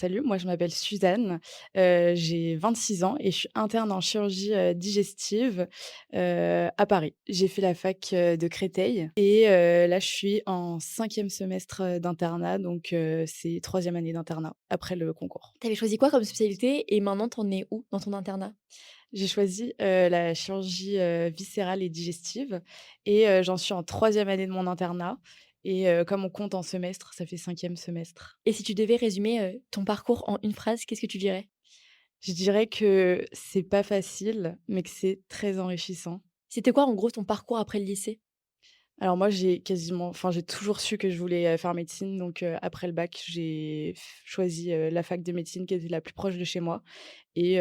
Salut, moi je m'appelle Suzanne, j'ai 26 ans et je suis interne en chirurgie, digestive, à Paris. J'ai fait la fac, de Créteil et là je suis en 5e semestre, d'internat donc c'est 3e année d'internat après le concours. T'avais choisi quoi comme spécialité et maintenant tu en es où dans ton internat? J'ai choisi, la chirurgie, viscérale et digestive et j'en suis en 3e année de mon internat et comme on compte en semestre, ça fait 5e semestre. Et si tu devais résumer, ton parcours en une phrase, qu'est-ce que tu dirais? Je dirais que c'est pas facile, mais que c'est très enrichissant. C'était quoi en gros ton parcours après le lycée? Alors moi, j'ai toujours su que je voulais, faire médecine donc après le bac, j'ai choisi, la fac de médecine qui était la plus proche de chez moi et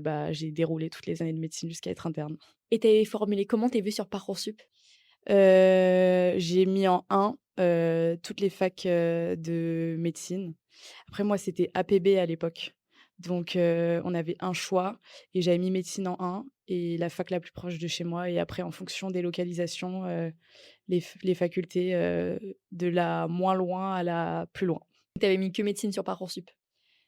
bah, j'ai déroulé toutes les années de médecine jusqu'à être interne. Et tu formulé comment tes vœux sur Parcoursup? J'ai mis en 1, toutes les facs, de médecine. Après moi, c'était APB à l'époque. Donc on avait un choix et j'avais mis médecine en 1 et la fac la plus proche de chez moi et après en fonction des localisations, les facultés, de la moins loin à la plus loin. T'avais mis que médecine sur Parcoursup?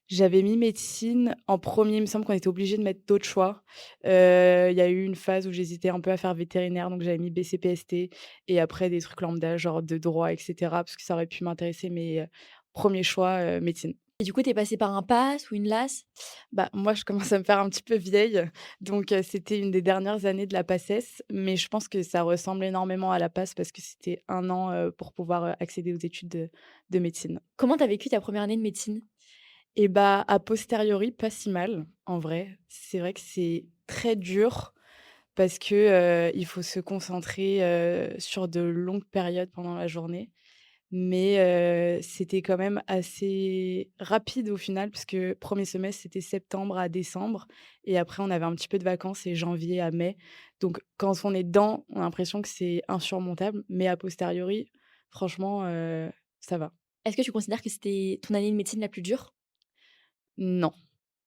J'avais mis médecine en premier. Il me semble qu'on était obligé de mettre d'autres choix. Il y a eu une phase où j'hésitais un peu à faire vétérinaire, donc j'avais mis BCPST et après des trucs lambda, genre de droit et cetera, parce que ça aurait pu m'intéresser, mais 1 choix, médecine. Et du coup, tu es passée par un PASS ou une LAS? Bah, moi, je commence à me faire un petit peu vieille, donc c'était une des dernières années de la PACES, mais je pense que ça ressemble énormément à la PACE parce que c'était 1 an, pour pouvoir, accéder aux études de médecine. Comment t'as vécu ta première année de médecine? Et bah, a posteriori, pas si mal, en vrai. C'est vrai que c'est très dur parce que, il faut se concentrer, sur de longues périodes pendant la journée. Mais, c'était quand même assez rapide au final parce que 1er semestre, c'était septembre à décembre et après on avait un petit peu de vacances et janvier à mai. Donc quand on est dedans, on a l'impression que c'est insurmontable, mais a posteriori, franchement, ça va. Est-ce que tu considères que c'était ton année de médecine la plus dure? Non.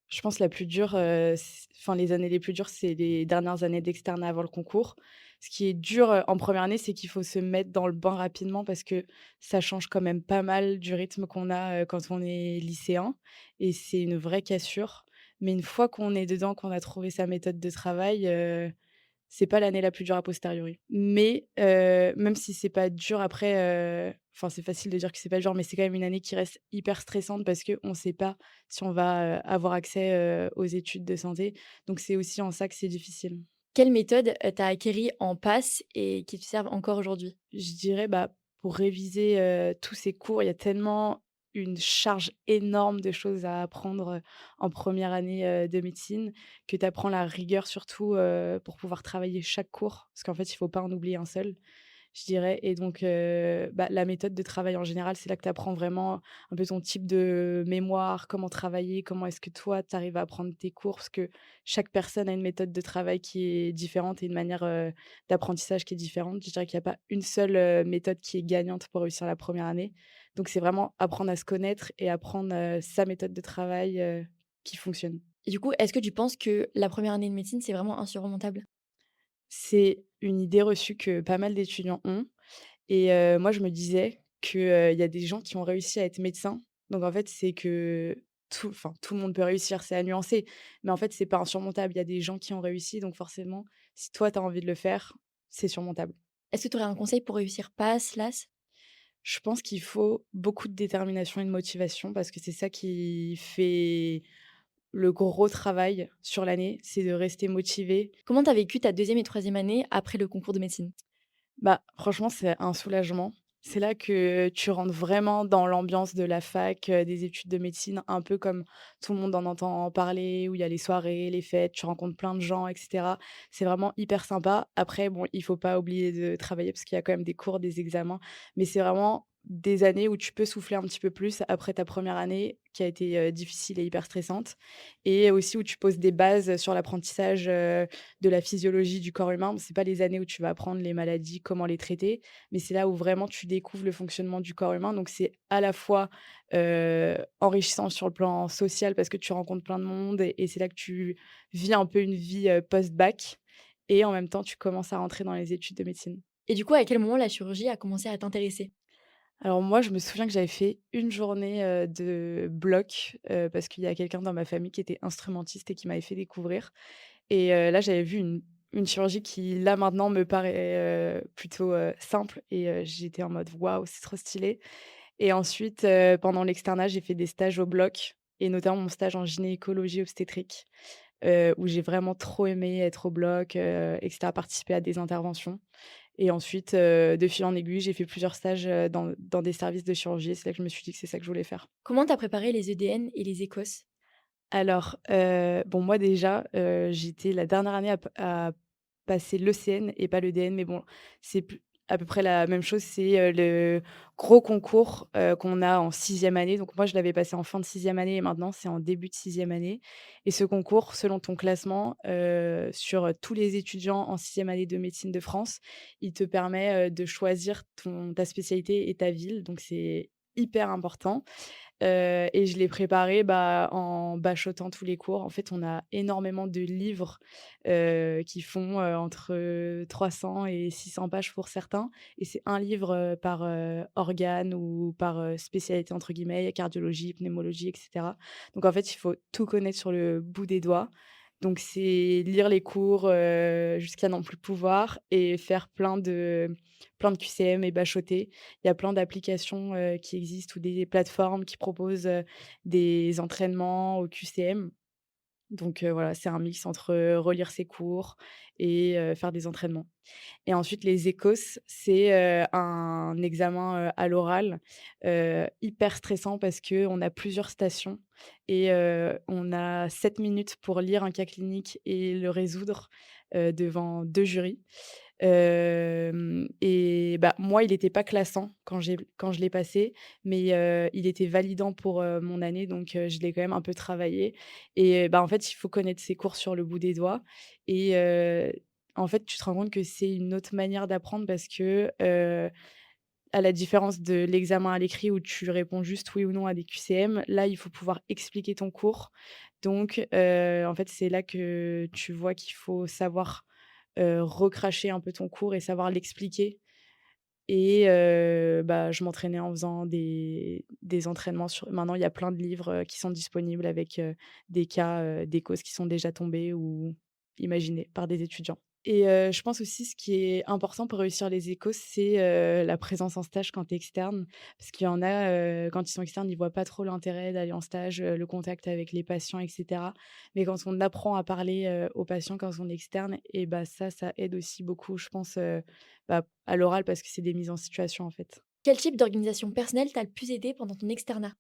Je pense la plus dure, les années les plus dures, c'est les dernières années d'externat avant le concours. Ce qui est dur, en première année, c'est qu'il faut se mettre dans le bain rapidement parce que ça change quand même pas mal du rythme qu'on a, quand on est lycéen et c'est une vraie cassure. Mais une fois qu'on est dedans, qu'on a trouvé sa méthode de travail, c'est pas l'année la plus dure a posteriori. Mais même si c'est pas dur après, c'est facile de dire que c'est pas dur, mais c'est quand même une année qui reste hyper stressante parce qu'on sait pas si on va, avoir accès, aux études de santé. Donc c'est aussi en ça que c'est difficile. Quelle méthode, tu acquérie en PASS et qui te servent encore aujourd'hui? Je dirais, bah, pour réviser, tous ces cours, il y a tellement une charge énorme de choses à apprendre, en première année, de médecine, que tu apprends la rigueur surtout, pour pouvoir travailler chaque cours. Parce qu'en fait, il faut pas en oublier un seul. Je dirais et donc bah, la méthode de travail en général, c'est là que tu apprends vraiment un peu ton type de mémoire, comment travailler, comment est-ce que toi, tu arrives à apprendre tes cours. Parce que chaque personne a une méthode de travail qui est différente et une manière, d'apprentissage qui est différente. Je dirais qu'il y a pas une seule, méthode qui est gagnante pour réussir la première année. Donc c'est vraiment apprendre à se connaître et apprendre, sa méthode de travail, qui fonctionne. Et du coup, est-ce que tu penses que la première année de médecine, c'est vraiment insurmontable? C'est une idée reçue que pas mal d'étudiants ont. Et moi, je me disais que, il y a des gens qui ont réussi à être médecins. Donc en fait, c'est que tout le monde peut réussir, c'est à nuancer. Mais en fait, c'est pas insurmontable. Il y a des gens qui ont réussi, donc forcément, si toi, tu as envie de le faire, c'est surmontable. Est-ce que tu aurais un conseil pour réussir PASS, LAS? Je pense qu'il faut beaucoup de détermination et de motivation parce que c'est ça qui fait le gros travail sur l'année, c'est de rester motivé. Comment tu as vécu ta deuxième et troisième année après le concours de médecine? Bah, franchement, c'est un soulagement. C'est là que tu rentres vraiment dans l'ambiance de la fac, des études de médecine, un peu comme tout le monde en entend parler, où il y a les soirées, les fêtes, tu rencontres plein de gens et cetera. C'est vraiment hyper sympa. Après, bon, il faut pas oublier de travailler parce qu'il y a quand même des cours, des examens, mais c'est vraiment des années où tu peux souffler un petit peu plus après ta première année qui a été, difficile et hyper stressante et aussi où tu poses des bases sur l'apprentissage, de la physiologie du corps humain. C'est pas les années où tu vas apprendre les maladies, comment les traiter, mais c'est là où vraiment tu découvres le fonctionnement du corps humain. Donc c'est à la fois, enrichissant sur le plan social parce que tu rencontres plein de monde et c'est là que tu vis un peu une vie, post-bac et en même temps tu commences à rentrer dans les études de médecine. Et du coup, à quel moment la chirurgie a commencé à t'intéresser? Alors moi, je me souviens que j'avais fait une journée, de bloc, parce qu'il y a quelqu'un dans ma famille qui était instrumentiste et qui m'avait fait découvrir et là, j'avais vu une chirurgie qui, là, maintenant, me paraît, plutôt, simple et j'étais en mode: «Waouh, c'est trop stylé» et ensuite, pendant l'externat, j'ai fait des stages au bloc et notamment mon stage en gynécologie obstétrique, où j'ai vraiment trop aimé être au bloc, et cetera, participer à des interventions. Et ensuite, de fil en aiguille, j'ai fait plusieurs stages, dans des services de chirurgie et c'est là que je me suis dit que c'est ça que je voulais faire. Comment t'as préparé les EDN et les échos? Alors, bon moi déjà, j'étais la dernière année à passer l'ECN et pas l'EDN, mais bon, c'est p à peu près la même chose. C'est, le gros concours, qu'on a en sixième année. Donc moi, je l'avais passé en fin de sixième année et maintenant c'est en début de sixième année et ce concours, selon ton classement, sur, tous les étudiants en sixième année de médecine de France, il te permet, de choisir ton ta spécialité et ta ville. Donc c'est hyper important. Et je l'ai préparé, bah, en bachotant tous les cours. En fait, on a énormément de livres, qui font, entre 300 et 600 pages pour certains et c'est un livre, par, organe ou par, «spécialité» entre guillemets, cardiologie, pneumologie et cetera. Donc en fait, il faut tout connaître sur le bout des doigts. Donc c'est lire les cours, jusqu'à n'en plus pouvoir et faire plein de QCM et bachoter. Il y a plein d'applications, qui existent ou des plateformes qui proposent, des entraînements au QCM. Donc voilà, c'est un mix entre, relire ses cours et faire des entraînements. Et ensuite les écos, c'est, un examen, à l'oral, hyper stressant parce qu'on a plusieurs stations et on a 7 minutes pour lire un cas clinique et le résoudre, devant 2 jurys. Et bah, moi, il était pas classant quand je l'ai passé, mais il était validant pour, mon année, donc je l'ai quand même un peu travaillé et bah, en fait, il faut connaître ses cours sur le bout des doigts et en fait, tu te rends compte que c'est une autre manière d'apprendre parce que, à la différence de l'examen à l'écrit où tu réponds juste oui ou non à des QCM, là, il faut pouvoir expliquer ton cours. Donc en fait, c'est là que tu vois qu'il faut savoir, recracher un peu ton cours et savoir l'expliquer et bah, je m'entraînais en faisant des entraînements sur maintenant, il y a plein de livres, qui sont disponibles avec, des cas, des causes qui sont déjà tombés ou imaginés par des étudiants. Et je pense aussi ce qui est important pour réussir les échos, c'est, la présence en stage quand tu es externe. Parce qu'il y en a, quand ils sont externes, ils voient pas trop l'intérêt d'aller en stage, le contact avec les patients et cetera. Mais quand on apprend à parler, aux patients quand on est externe et bah, ça aide aussi beaucoup, je pense, bah, à l'oral parce que c'est des mises en situation, en fait. Quel type d'organisation personnelle t'a le plus aidé pendant ton externat?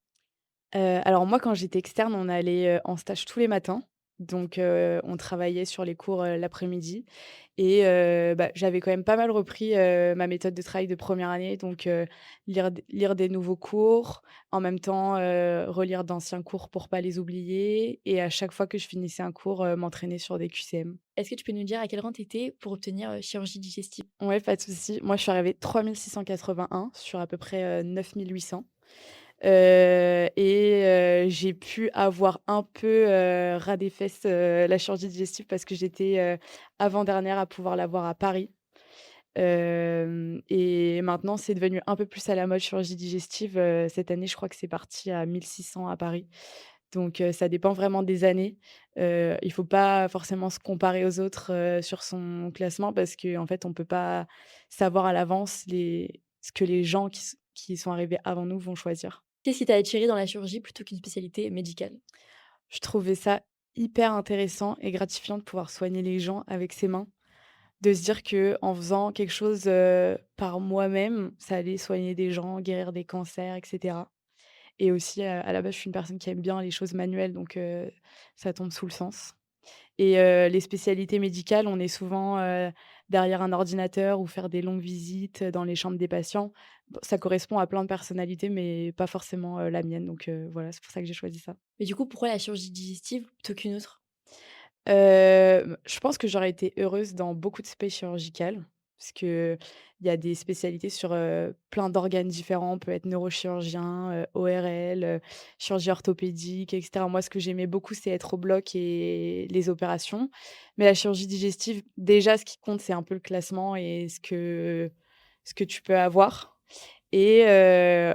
Alors moi, quand j'étais externe, on allait, en stage tous les matins. Donc on travaillait sur les cours, l'après-midi et bah, j'avais quand même pas mal repris, ma méthode de travail de première année. Donc lire des nouveaux cours, en même temps, relire d'anciens cours pour pas les oublier et à chaque fois que je finissais un cours, m'entraîner sur des QCM. Est-ce que tu peux nous dire à quel rang tu étais pour obtenir, chirurgie digestive? Ouais, pas de souci. Moi, je suis arrivée 3681 sur à peu près, 9 800. Et j'ai pu avoir un peu, ras des fesses, la chirurgie digestive parce que j'étais, avant-dernière à pouvoir l'avoir à Paris. Et maintenant, c'est devenu un peu plus à la mode chirurgie digestive, cette année, je crois que c'est parti à 1 600 à Paris. Donc ça dépend vraiment des années. Il faut pas forcément se comparer aux autres, sur son classement parce qu'en fait, on peut pas savoir à l'avance les ce que les gens qui sont arrivés avant nous vont choisir. Qu'est-ce qui t'a attiré dans la chirurgie plutôt qu'une spécialité médicale? Je trouvais ça hyper intéressant et gratifiant de pouvoir soigner les gens avec ses mains, de se dire que en faisant quelque chose, par moi-même, ça allait soigner des gens, guérir des cancers et cetera et aussi, à la base, je suis une personne qui aime bien les choses manuelles donc ça tombe sous le sens et les spécialités médicales, on est souvent, derrière un ordinateur ou faire des longues visites, dans les chambres des patients. Bon, ça correspond à plein de personnalités mais pas forcément, la mienne donc voilà, c'est pour ça que j'ai choisi ça. Mais du coup, pourquoi la chirurgie digestive plutôt qu'une autre? Je pense que j'aurais été heureuse dans beaucoup de spé chirurgicales, parce qu'il y a des spécialités sur, plein d'organes différents. On peut être neurochirurgien, ORL, chirurgie orthopédique et cetera. Moi, ce que j'aimais beaucoup, c'est être au bloc et les opérations. Mais la chirurgie digestive, déjà, ce qui compte, c'est un peu le classement et ce que tu peux avoir. et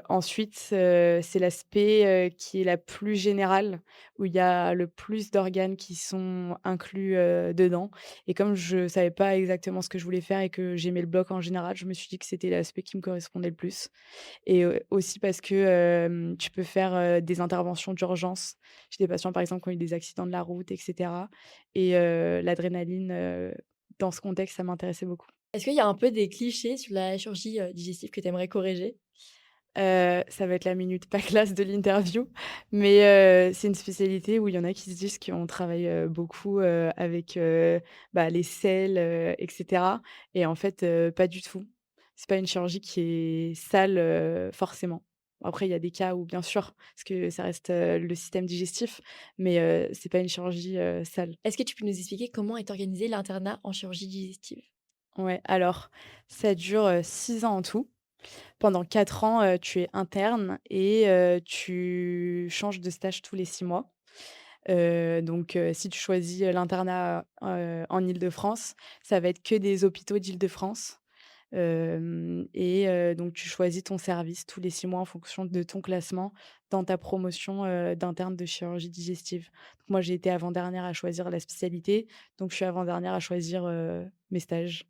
ensuite, c'est l'aspect, qui est la plus générale, où il y a le plus d'organes qui sont inclus, dedans et comme je savais pas exactement ce que je voulais faire et que j'aimais le bloc en général, je me suis dit que c'était l'aspect qui me correspondait le plus et aussi parce que, tu peux faire, des interventions d'urgence chez des patients, par exemple, qui ont eu des accidents de la route et cetera et l'adrénaline, dans ce contexte, ça m'intéressait beaucoup. Est-ce qu'il y a un peu des clichés sur la chirurgie, digestive que tu aimerais corriger? Ça va être la minute pas classe de l'interview, mais c'est une spécialité où il y en a qui se disent qu'on travaille, beaucoup, avec, les selles, et cetera et en fait, pas du tout. C'est pas une chirurgie qui est sale, forcément. Après, il y a des cas où bien sûr, parce que ça reste, le système digestif, mais c'est pas une chirurgie, sale. Est-ce que tu peux nous expliquer comment est organisé l'internat en chirurgie digestive? Ouais, alors ça dure, 6 ans en tout. Pendant 4 ans, tu es interne et tu changes de stage tous les 6 mois. Si tu choisis, l'internat, en Île-de-France, ça va être que des hôpitaux d'Île-de-France. Donc tu choisis ton service tous les 6 mois en fonction de ton classement dans ta promotion, d'interne de chirurgie digestive. Donc moi, j'ai été avant-dernière à choisir la spécialité, donc je suis avant-dernière à choisir, mes stages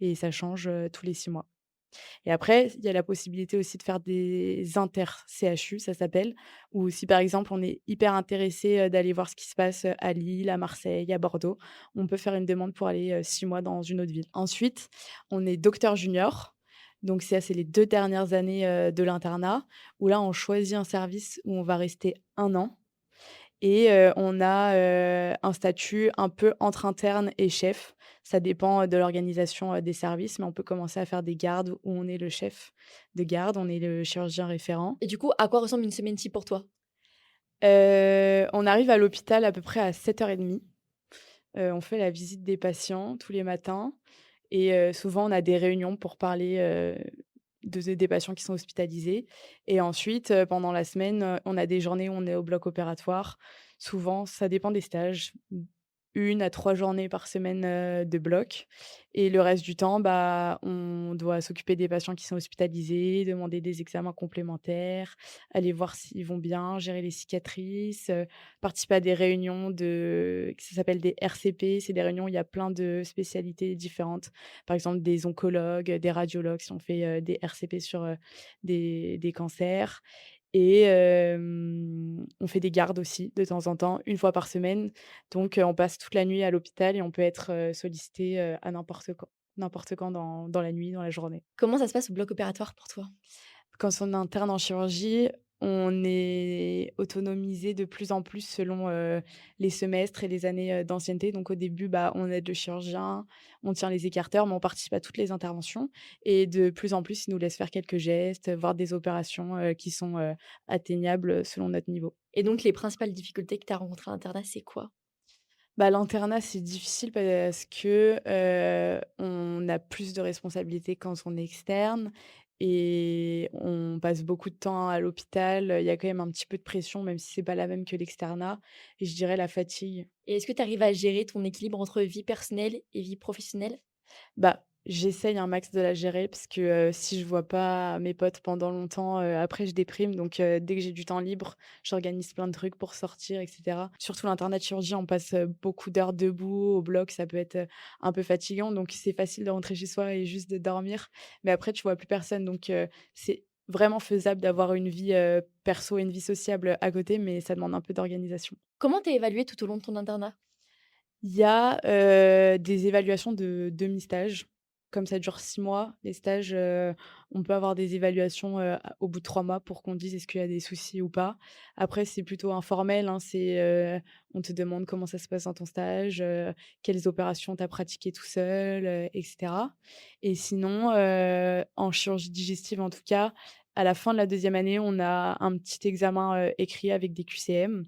et ça change, tous les 6 mois. Et après, il y a la possibilité aussi de faire des inter-CHU, ça s'appelle, ou si par exemple on est hyper intéressé, d'aller voir ce qui se passe, à Lille, à Marseille, à Bordeaux, on peut faire une demande pour aller, 6 mois dans une autre ville. Ensuite, on est docteur junior, donc c'est les 2 dernières années, de l'internat, où là on choisit un service où on va rester 1 an et on a, un statut un peu entre interne et chef. Ça dépend, de l'organisation, des services, mais on peut commencer à faire des gardes où on est le chef de garde, on est le chirurgien référent. Et du coup, à quoi ressemble une semaine type pour toi? On arrive à l'hôpital à peu près à 7:30. On fait la visite des patients tous les matins et souvent on a des réunions pour parler, des patients qui sont hospitalisés et ensuite, pendant la semaine, on a des journées où on est au bloc opératoire. Souvent, ça dépend des stages, 1 à 3 journées par semaine, de bloc et le reste du temps, on doit s'occuper des patients qui sont hospitalisés, demander des examens complémentaires, aller voir s'ils vont bien, gérer les cicatrices, participer à des réunions ça s'appelle des RCP, c'est des réunions où il y a plein de spécialités différentes. Par exemple, des oncologues, des radiologues, si on fait, des RCP sur, des cancers et on fait des gardes aussi de temps en temps, une fois par semaine. Donc on passe toute la nuit à l'hôpital et on peut être, sollicité, à n'importe quand dans la nuit, dans la journée. Comment ça se passe au bloc opératoire pour toi? Quand on est interne en chirurgie, on est autonomisé de plus en plus selon, les semestres et les années, d'ancienneté. Donc au début, on aide le chirurgien, on tient les écarteurs, mais on participe à toutes les interventions et de plus en plus, ils nous laissent faire quelques gestes, voir des opérations, qui sont, atteignables, selon notre niveau. Et donc les principales difficultés que tu as rencontrées à l'internat, c'est quoi? L'internat, c'est difficile parce que, on a plus de responsabilités quand on est externe et on passe beaucoup de temps à l'hôpital. Il y a quand même un petit peu de pression, même si c'est pas la même que l'externat et je dirais la fatigue. Et est-ce que tu arrives à gérer ton équilibre entre vie personnelle et vie professionnelle? J'essaye un max de la gérer parce que, si je vois pas mes potes pendant longtemps, après je déprime donc dès que j'ai du temps libre, j'organise plein de trucs pour sortir et cetera. Surtout l'internat de chirurgie, on passe, beaucoup d'heures debout au bloc, ça peut être, un peu fatigant donc c'est facile de rentrer chez soi et juste de dormir. Mais après tu vois plus personne donc c'est vraiment faisable d'avoir une vie, perso et une vie sociable, à côté mais ça demande un peu d'organisation. Comment tu es évaluée tout au long de ton internat? Il y a, des évaluations de demi-stage. Comme ça dure 6 mois, les stages, on peut avoir des évaluations, au bout de 3 mois pour qu'on dise est-ce qu'il y a des soucis ou pas. Après, c'est plutôt informel, hein, on te demande comment ça se passe dans ton stage, quelles opérations tu as pratiquées tout seul, et cetera. Et sinon, en chirurgie digestive, en tout cas, à la fin de la deuxième année, on a un petit examen, écrit avec des QCM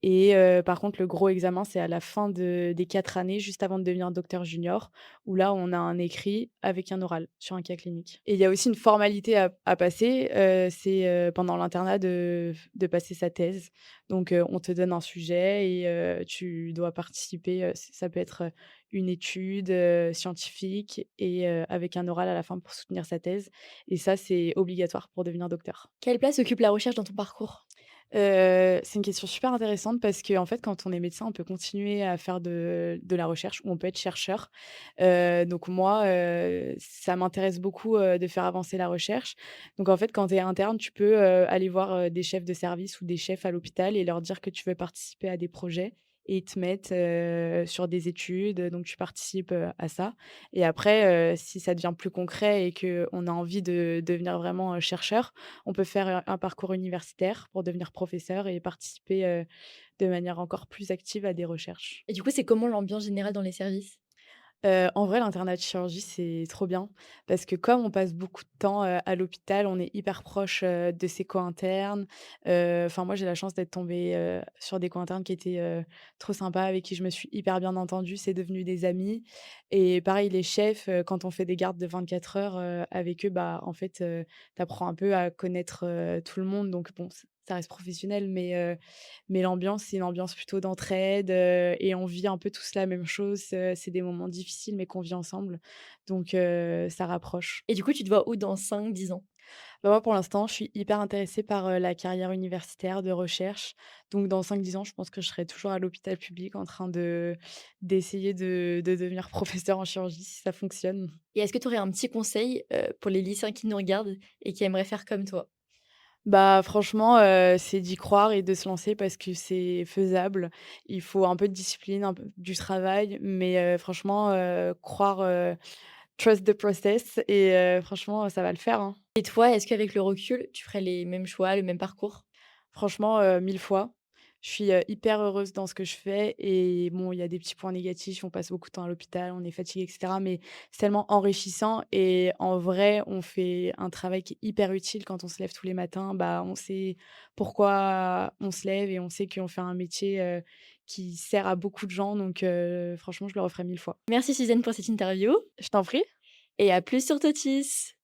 et par contre, le gros examen, c'est à la fin des 4 années, juste avant de devenir docteur junior, où là, on a un écrit avec un oral sur un cas clinique. Et il y a aussi une formalité à passer, c'est, pendant l'internat de passer sa thèse. Donc on te donne un sujet et tu dois participer, ça peut être, une étude, scientifique et avec un oral à la fin pour soutenir sa thèse et ça, c'est obligatoire pour devenir docteur. Quelle place occupe la recherche dans ton parcours? C'est une question super intéressante parce qu'en fait, quand on est médecin, on peut continuer à faire de la recherche ou on peut être chercheur. Donc moi, ça m'intéresse beaucoup, de faire avancer la recherche. Donc en fait, quand tu es interne, tu peux, aller voir, des chefs de service ou des chefs à l'hôpital et leur dire que tu veux participer à des projets et ils te mettent, sur des études, donc tu participes, à ça et après, si ça devient plus concret et qu'on a envie de devenir vraiment, chercheur, on peut faire, un parcours universitaire pour devenir professeur et participer, de manière encore plus active à des recherches. Et du coup, c'est comment l'ambiance générale dans les services? En vrai, l'internat de chirurgie, c'est trop bien parce que comme on passe beaucoup de temps, à l'hôpital, on est hyper proche, de ses co-internes. Enfin, moi, j'ai la chance d'être tombée, sur des co-internes qui étaient, trop sympas, avec qui je me suis hyper bien entendue. C'est devenu des amis et pareil, les chefs, quand on fait des gardes de 24 heures, avec eux, bah, en fait, tu apprends un peu à connaître, tout le monde donc bon, ça reste professionnel mais l'ambiance, c'est une ambiance plutôt d'entraide, et on vit un peu tous la même chose, c'est des moments difficiles, mais qu'on vit ensemble, donc ça rapproche. Et du coup, tu te vois où dans 5, 10 ans? Bah, moi, pour l'instant, je suis hyper intéressée par, la carrière universitaire de recherche, donc dans 5 10 ans, je pense que je serai toujours à l'hôpital public en train d'essayer de devenir professeure en chirurgie si ça fonctionne. Et est-ce que tu aurais un petit conseil, pour les lycéens qui nous regardent et qui aimeraient faire comme toi? Bah, franchement, c'est d'y croire et de se lancer parce que c'est faisable. Il faut un peu de discipline, un peu du travail, mais franchement, croire, trust the process et franchement, ça va le faire, hein. Et toi, est-ce qu'avec le recul, tu ferais les mêmes choix, le même parcours? Franchement, 1000 fois. Je suis, hyper heureuse dans ce que je fais et bon, il y a des petits points négatifs, on passe beaucoup de temps à l'hôpital, on est fatigué et cetera, mais c'est tellement enrichissant et en vrai, on fait un travail qui est hyper utile quand on se lève tous les matins. Bah, on sait pourquoi on se lève et on sait qu'on fait un métier, qui sert à beaucoup de gens donc franchement, je le referai 1000 fois. Merci Suzanne pour cette interview Je t'en prie. et à plus sur Totis.